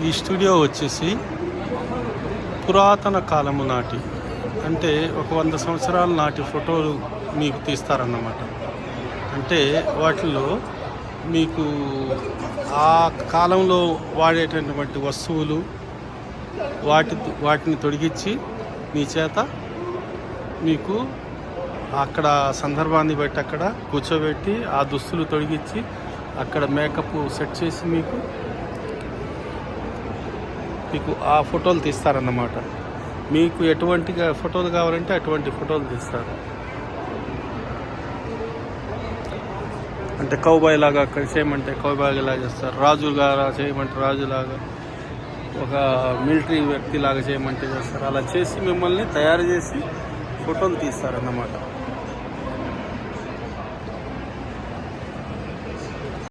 ఈ స్టూడియో వచ్చేసి పురాతన కాలము నాటి, అంటే ఒక 100 సంవత్సరాల నాటి ఫోటోలు మీకు తీస్తారన్నమాట. అంటే వాటిల్లో మీకు ఆ కాలంలో వాడేటటువంటి వస్తువులు వాటిని తొలగించి మీ చేత మీకు అక్కడ సందర్భాన్ని బట్టి అక్కడ కూర్చోబెట్టి ఆ దుస్తులు తొలగించి అక్కడ మేకప్ సెట్ చేసి మీకు ఆ ఫోటోలు తీస్తారన్నమాట. మీకు ఎటువంటి ఫోటోలు కావాలంటే అటువంటి ఫోటోలు తీస్తారు. అంటే కౌబాయ్ లాగా అక్కడ చేయమంటే కౌబాయ్ లాగా చేస్తారు, రాజుగా చేయమంటే రాజులాగా, ఒక మిలిటరీ వ్యక్తి లాగా చేయమంటే చేస్తారు. అలా చేసి మిమ్మల్ని తయారు చేసి ఫోటోలు తీస్తారన్నమాట.